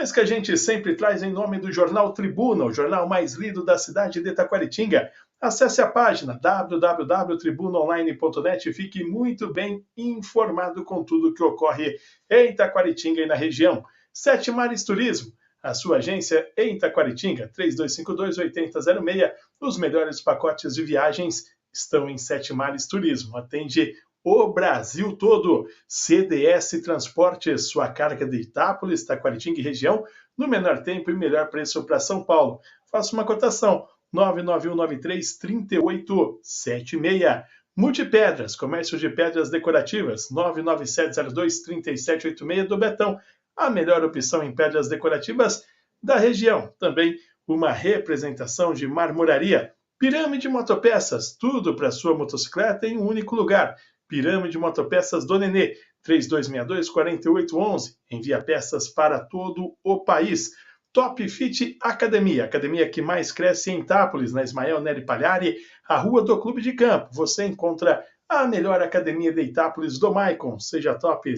informações que a gente sempre traz em nome do Jornal Tribuna, o jornal mais lido da cidade de Itaquaritinga. Acesse a página www.tribunaonline.net e fique muito bem informado com tudo que ocorre em Itaquaritinga e na região. Sete Mares Turismo, a sua agência em Itaquaritinga, 3252-8006. Os melhores pacotes de viagens estão em Sete Mares Turismo. Atende o Brasil todo. CDS Transportes, sua carga de Itápolis, Itaquaritinga e região, no menor tempo e melhor preço para São Paulo. Faça uma cotação, 99193-3876. Multipedras, comércio de pedras decorativas, 99702-3786 do Betão. A melhor opção em pedras decorativas da região. Também uma representação de marmoraria. Pirâmide Motopeças, tudo para sua motocicleta em um único lugar. Pirâmide Motopeças do Nenê, 3262-4811. Envia peças para todo o país. Top Fit Academia, academia que mais cresce em Itápolis, na Ismael Nery Palhari, a rua do Clube de Campo. Você encontra a melhor academia de Itápolis do Maicon. Seja Top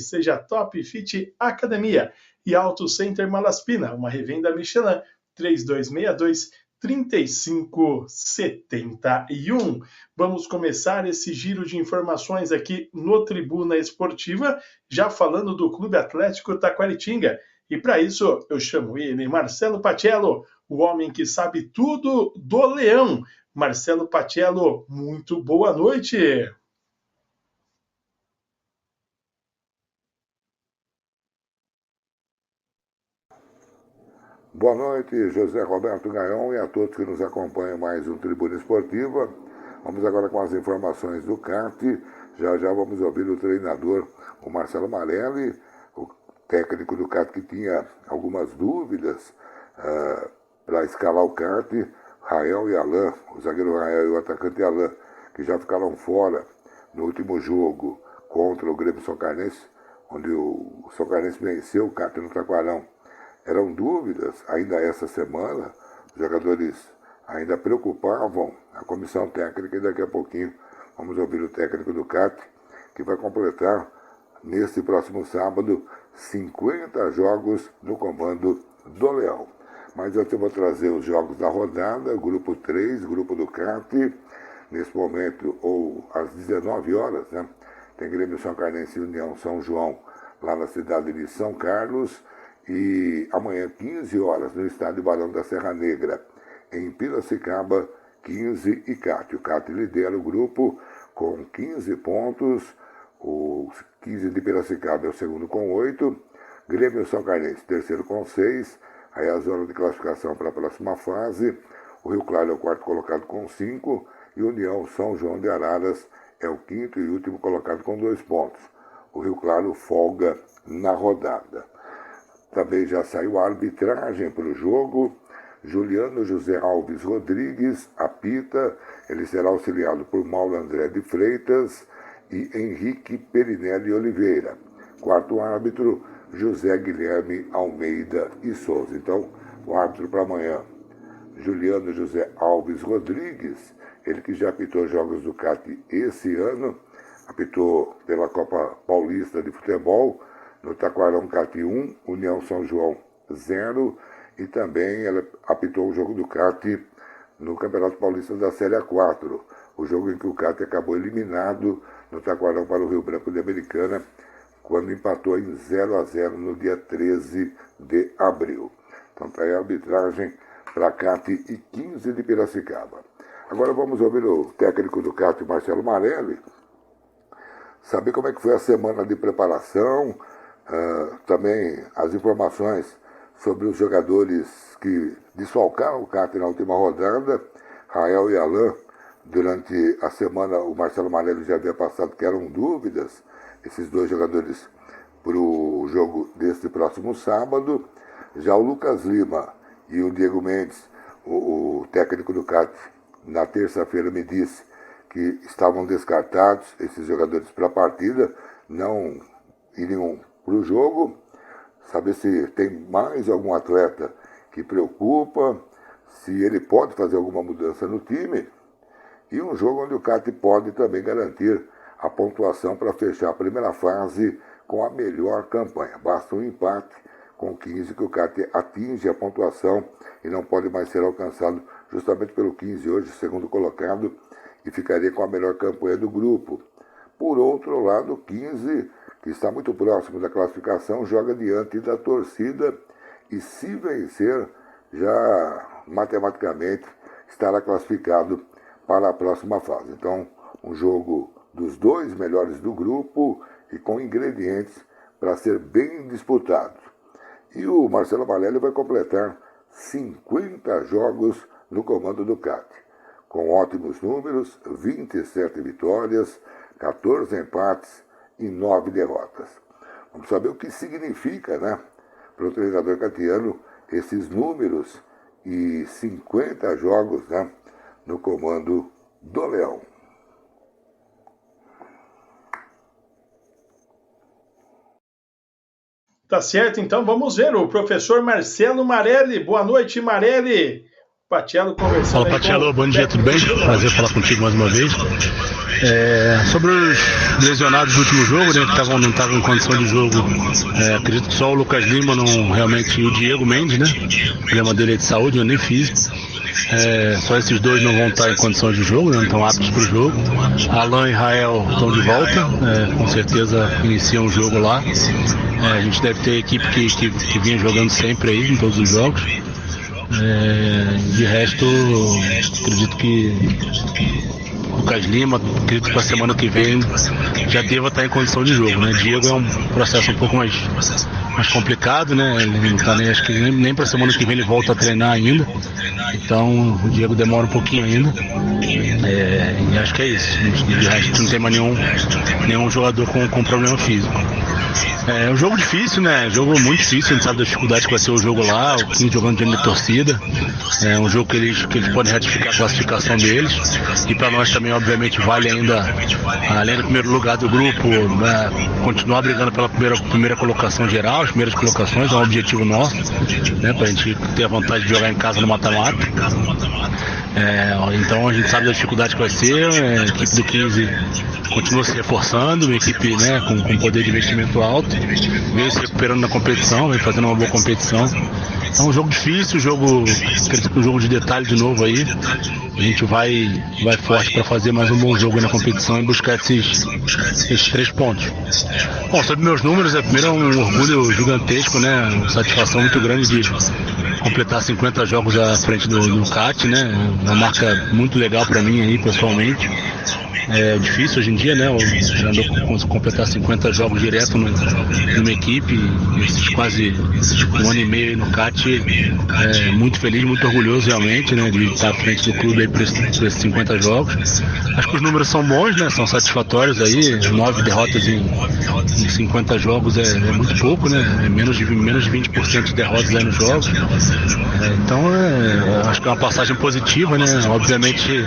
Fit Academia. E Auto Center Malaspina, uma revenda Michelin, 3262-3571. Vamos começar esse giro de informações aqui no Tribuna Esportiva, já falando do Clube Atlético Itaquaritinga. E para isso eu chamo ele, Marcelo Patiello, o homem que sabe tudo do Leão. Marcelo Patiello, muito boa noite. Boa noite, José Roberto Gaion e a todos que nos acompanham mais um Tribuna Esportiva. Vamos agora com as informações do kart. Já vamos ouvir o treinador, o Marcelo Marelli, o técnico do kart que tinha algumas dúvidas para escalar o kart. Rael e Alain, o zagueiro Rael e o atacante Alain, que já ficaram fora no último jogo contra o Grêmio São Carnense, onde o São Carnense venceu o kart no Taquarão. Eram dúvidas, ainda essa semana, os jogadores ainda preocupavam a comissão técnica e daqui a pouquinho vamos ouvir o técnico do kart, que vai completar, neste próximo sábado, 50 jogos no comando do Leão. Mas antes eu vou trazer os jogos da rodada, grupo 3, grupo do kart, nesse momento, ou às 19 horas, né? Tem Grêmio São Carnense e União São João, lá na cidade de São Carlos. E amanhã, 15 horas, no estádio Barão da Serra Negra, em Piracicaba, 15 e CAT. O CAT lidera o grupo com 15 pontos, o 15 de Piracicaba é o segundo com 8, Grêmio São Carnense, terceiro com 6, aí a zona de classificação para a próxima fase, o Rio Claro é o quarto colocado com 5, e União São João de Araras é o quinto e último colocado com 2 pontos. O Rio Claro folga na rodada. Também já saiu a arbitragem para o jogo. Juliano José Alves Rodrigues apita. Ele será auxiliado por Mauro André de Freitas e Henrique Perinelli Oliveira. Quarto árbitro, José Guilherme Almeida e Souza. Então, o árbitro para amanhã, Juliano José Alves Rodrigues, ele que já apitou jogos do CAT esse ano, apitou pela Copa Paulista de Futebol, no Taquarão CAT 1, União São João 0, e também ela apitou o jogo do CAT no Campeonato Paulista da Série A4, o jogo em que o CAT acabou eliminado no Taquarão para o Rio Branco de Americana, quando empatou em 0-0 no dia 13 de abril. Então está aí a arbitragem para CAT e 15 de Piracicaba. Agora vamos ouvir o técnico do CAT, Marcelo Marelli, saber como é que foi a semana de preparação, também as informações sobre os jogadores que desfalcaram o CAT na última rodada, Rael e Alain. Durante a semana o Marcelo Marelli já havia passado que eram dúvidas, esses dois jogadores, para o jogo deste próximo sábado. Já o Lucas Lima e o Diego Mendes, o técnico do CAT, na terça-feira me disse que estavam descartados esses jogadores para a partida, não iriam para o jogo. Saber se tem mais algum atleta que preocupa, se ele pode fazer alguma mudança no time. E um jogo onde o CAT pode também garantir a pontuação para fechar a primeira fase com a melhor campanha. Basta um empate com 15, que o CAT atinge a pontuação e não pode mais ser alcançado justamente pelo 15 hoje, segundo colocado, e ficaria com a melhor campanha do grupo. Por outro lado, o 15, que está muito próximo da classificação, joga diante da torcida e, se vencer, já matematicamente estará classificado para a próxima fase. Então, um jogo dos dois melhores do grupo e com ingredientes para ser bem disputado. E o Marcelo Malelli vai completar 50 jogos no comando do CAT, com ótimos números, 27 vitórias, 14 empates e 9 derrotas. Vamos saber o que significa, né, para o treinador catiano, esses números e 50 jogos, né, no comando do Leão. Tá certo, então vamos ver o professor Marcelo Marelli. Boa noite, Marelli. Patiello conversando. Fala, Patiello, bom dia, tudo bem? Prazer falar contigo mais uma vez. Sobre os lesionados do último jogo, né, que não estavam em condição de jogo, acredito que só o Lucas Lima, realmente, e o Diego Mendes, né? O problema dele é de saúde, não é nem físico. Só esses dois não vão estar em condição de jogo, né, não estão aptos para o jogo. Alan e Rael estão de volta, com certeza iniciam o jogo lá. A gente deve ter a equipe que vinha jogando sempre aí, em todos os jogos. De resto, acredito que Lucas Lima, acredito que para a semana que vem já deva estar em condição de jogo, né? Diego é um processo um pouco mais complicado, né? Ele não tá acho que nem para a semana que vem ele volta a treinar ainda. Então o Diego demora um pouquinho ainda. E acho que é isso. De resto não tem mais nenhum jogador com problema físico. É um jogo difícil, né? Jogo muito difícil, a gente sabe da dificuldade que vai ser o jogo lá, o time jogando diante da torcida. É um jogo que eles podem ratificar a classificação deles. E para nós também, obviamente, vale ainda, além do primeiro lugar do grupo, né, continuar brigando pela primeira colocação geral, as primeiras colocações, é um objetivo nosso, né? Pra gente ter a vontade de jogar em casa no mata-mata. Então a gente sabe da dificuldade que vai ser, a equipe do 15 continua se reforçando, uma equipe, né, com poder de investimento alto, vem se recuperando na competição, vem fazendo uma boa competição. É um jogo difícil, acredito que um jogo de detalhe de novo aí. A gente vai forte para fazer mais um bom jogo na competição e buscar esses 3 pontos. Bom, sobre meus números, primeiro é um orgulho gigantesco, né, uma satisfação muito grande de completar 50 jogos à frente do CAT, né, uma marca muito legal para mim aí, pessoalmente. É difícil hoje em dia, né? O treinador completar 50 jogos direto numa equipe, esses quase um ano e meio aí no CAT, muito feliz, muito orgulhoso realmente, né? De estar à frente do clube aí por esses 50 jogos. Acho que os números são bons, né? São satisfatórios aí, 9 derrotas em 50 jogos é muito pouco, né? É menos de 20% de derrotas aí nos jogos. Então, acho que é uma passagem positiva, né? Obviamente,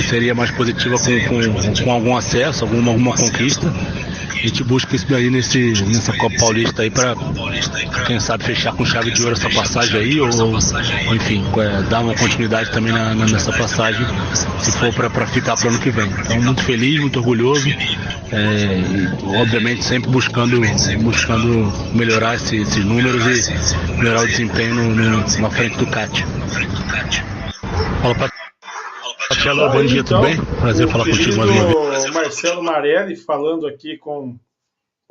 seria mais positiva com algum acesso, alguma conquista. A gente busca isso daí nessa Copa Paulista aí para quem sabe fechar com chave de ouro essa passagem aí, ou enfim, dar uma continuidade também nessa passagem, se for para ficar para o ano que vem. Então, muito feliz, muito orgulhoso, e, obviamente sempre buscando melhorar esses números e melhorar o desempenho na frente do CAT. Fala, Patiello, bom dia, tudo bem? Prazer falar contigo mais uma vez. O Marcelo Marelli falando aqui com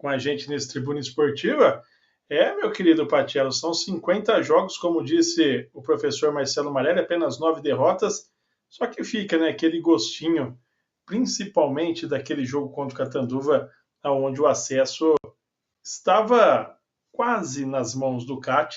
a gente nesse Tribuna Esportiva. Meu querido Patiello, são 50 jogos, como disse o professor Marcelo Marelli, apenas 9 derrotas, só que fica, né, aquele gostinho, principalmente daquele jogo contra o Catanduva, onde o acesso estava quase nas mãos do CAT,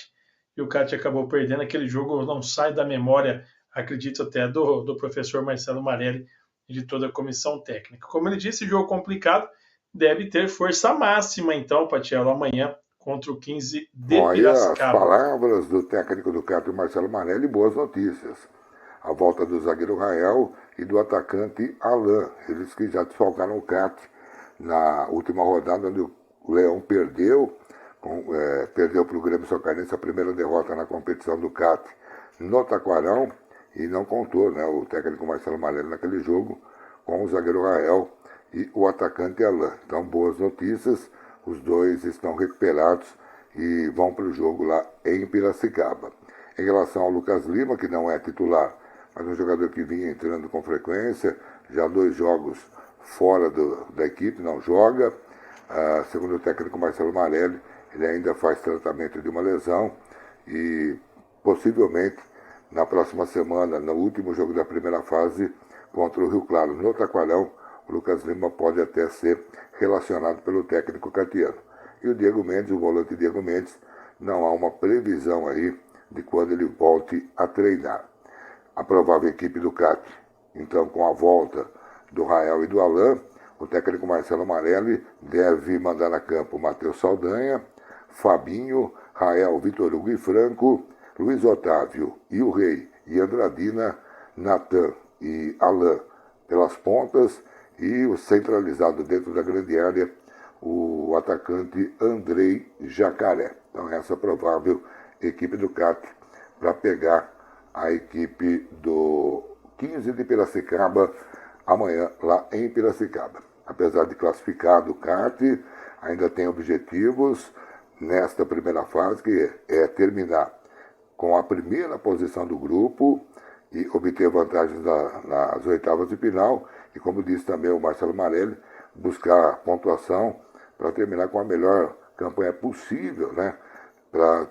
e o CAT acabou perdendo. Aquele jogo não sai da memória, acredito até do professor Marcelo Marelli e de toda a comissão técnica. Como ele disse, jogo complicado, deve ter força máxima, então, Patiello, amanhã contra o 15 de Piracicaba. As palavras do técnico do CAT, Marcelo Marelli, boas notícias. A volta do zagueiro Rael e do atacante Alan, eles que já desfalcaram o CAT na última rodada, onde o Leão perdeu para o Grêmio Socarense a primeira derrota na competição do CAT no Taquarão, e não contou, né, o técnico Marcelo Marelli naquele jogo com o zagueiro Rael e o atacante Alan. Então, boas notícias, os dois estão recuperados e vão para o jogo lá em Piracicaba. Em relação ao Lucas Lima, que não é titular, mas um jogador que vinha entrando com frequência, já 2 jogos fora da equipe, não joga. Segundo o técnico Marcelo Marelli, ele ainda faz tratamento de uma lesão e possivelmente na próxima semana, no último jogo da primeira fase, contra o Rio Claro, no Taquarão, o Lucas Lima pode até ser relacionado pelo técnico catiano. E o Diego Mendes, o volante Diego Mendes, não há uma previsão aí de quando ele volte a treinar. A provável equipe do CAT, então com a volta do Rael e do Alain, o técnico Marcelo Marelli deve mandar a campo Matheus Saldanha, Fabinho, Rael, Vitor Hugo e Franco, Luiz Otávio e o Rei e Andradina, Natan e Alain pelas pontas e o centralizado dentro da grande área, o atacante Andrei Jacaré. Então essa provável equipe do CAT para pegar a equipe do 15 de Piracicaba amanhã lá em Piracicaba. Apesar de classificado o CAT, ainda tem objetivos nesta primeira fase, que é terminar com a primeira posição do grupo e obter vantagens nas oitavas de final. E como disse também o Marcelo Marelli, buscar pontuação para terminar com a melhor campanha possível, né? Para,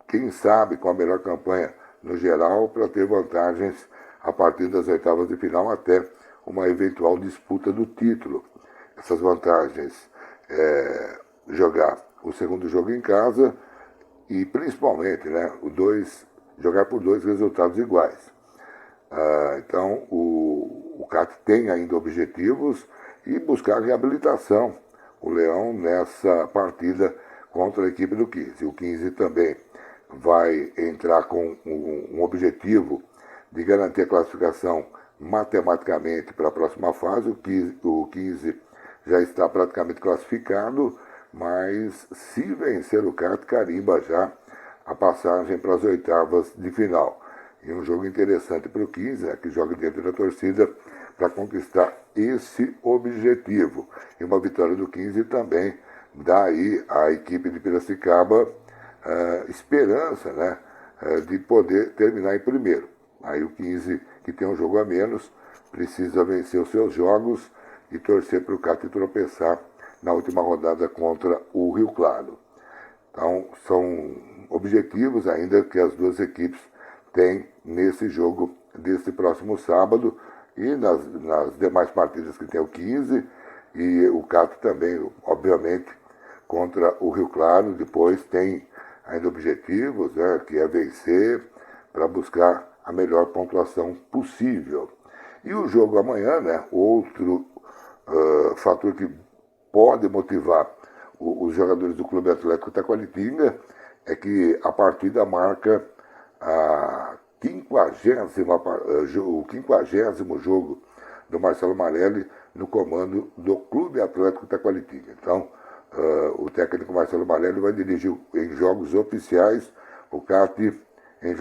quem sabe, com a melhor campanha no geral, para ter vantagens a partir das oitavas de final até uma eventual disputa do título. Essas vantagens jogar o segundo jogo em casa e principalmente, né, jogar por 2 resultados iguais. Então o CAT tem ainda objetivos e buscar reabilitação. O Leão nessa partida contra a equipe do 15. O 15 também vai entrar com um objetivo de garantir a classificação matematicamente para a próxima fase. O 15 já está praticamente classificado, mas se vencer o CAT, carimba já a passagem para as oitavas de final. E um jogo interessante para o 15, que joga dentro da torcida, para conquistar esse objetivo. E uma vitória do 15 também dá aí à equipe de Piracicaba esperança, né, de poder terminar em primeiro. Aí o 15, que tem um jogo a menos, precisa vencer os seus jogos e torcer para o CAT tropeçar na última rodada contra o Rio Claro. Então, são objetivos ainda que as duas equipes têm nesse jogo desse próximo sábado e nas demais partidas que tem o 15 e o CAT também, obviamente, contra o Rio Claro. Depois tem ainda objetivos, né, que é vencer para buscar a melhor pontuação possível. E o jogo amanhã, né, outro fator que pode motivar os jogadores do Clube Atlético Taquaritinga é que a partida marca o 50º jogo do Marcelo Marelli no comando do Clube Atlético Taquaritinga. Então, o técnico Marcelo Marelli vai dirigir em jogos oficiais o CAT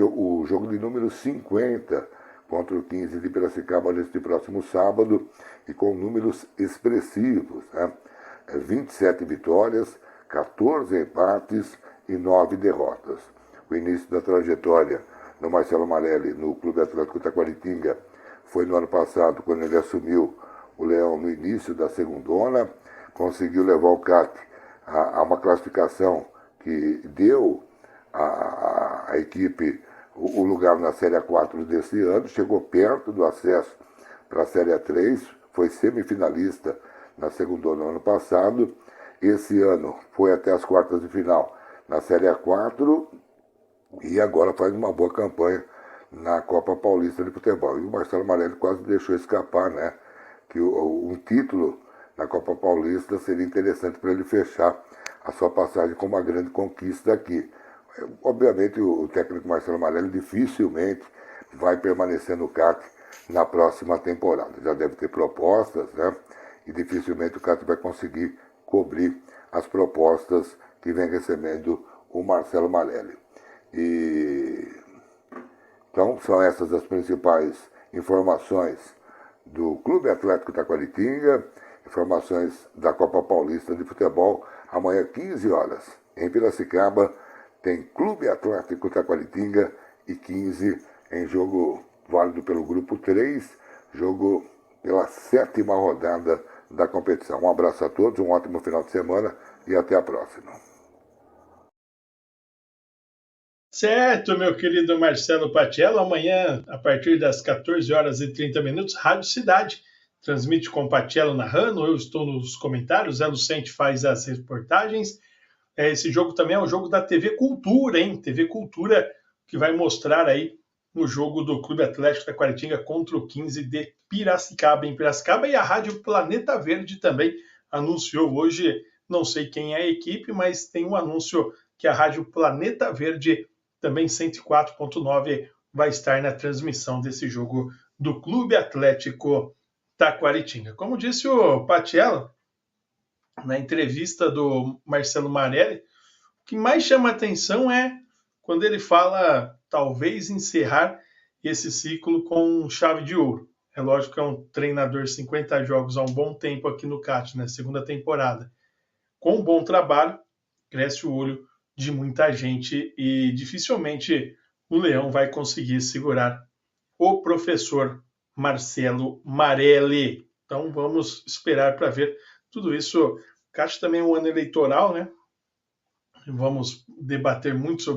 o jogo de número 50 contra o 15 de Piracicaba neste próximo sábado e com números expressivos, né? 27 vitórias, 14 empates e 9 derrotas. O início da trajetória do Marcelo Marelli no Clube Atlético Taquaritinga foi no ano passado, quando ele assumiu o Leão no início da segundona, conseguiu levar o CAT a uma classificação que deu à equipe o lugar na Série A4 desse ano, chegou perto do acesso para a Série A3, foi semifinalista na segundona no ano passado, esse ano foi até as quartas de final na Série A4 e agora faz uma boa campanha na Copa Paulista de Futebol. E o Marcelo Marelli quase deixou escapar, né, que um título na Copa Paulista seria interessante para ele fechar a sua passagem com uma grande conquista aqui. Obviamente o técnico Marcelo Marelli dificilmente vai permanecer no CAT na próxima temporada. Já deve ter propostas, né? E dificilmente o CAT vai conseguir cobrir as propostas que vem recebendo o Marcelo Marelli. Então são essas as principais informações do Clube Atlético Taquaritinga, informações da Copa Paulista de Futebol, amanhã 15 horas. Em Piracicaba tem Clube Atlético Taquaritinga e 15 em jogo válido pelo grupo 3, jogo pela 7ª rodada da competição. Um abraço a todos, um ótimo final de semana e até a próxima. Certo, meu querido Marcelo Patiello. Amanhã, a partir das 14h30, Rádio Cidade transmite com Patiello narrando. Eu estou nos comentários, Zé Lucente faz as reportagens. Esse jogo também é um jogo da TV Cultura, hein? TV Cultura, que vai mostrar aí o jogo do Clube Atlético Taquaritinga contra o 15 de Piracicaba, em Piracicaba. E a Rádio Planeta Verde também anunciou hoje, não sei quem é a equipe, mas tem um anúncio que a Rádio Planeta Verde, também 104.9, vai estar na transmissão desse jogo do Clube Atlético Taquaritinga. Como disse o Patiello, na entrevista do Marcelo Marelli, o que mais chama atenção é quando ele fala talvez encerrar esse ciclo com chave de ouro. É lógico que é um treinador 50 jogos há um bom tempo aqui no CAT, né? Segunda temporada. Com um bom trabalho, cresce o olho de muita gente e dificilmente o Leão vai conseguir segurar o professor Marcelo Marelli. Então vamos esperar para ver tudo isso. CAT também é um ano eleitoral, né? Vamos debater muito sobre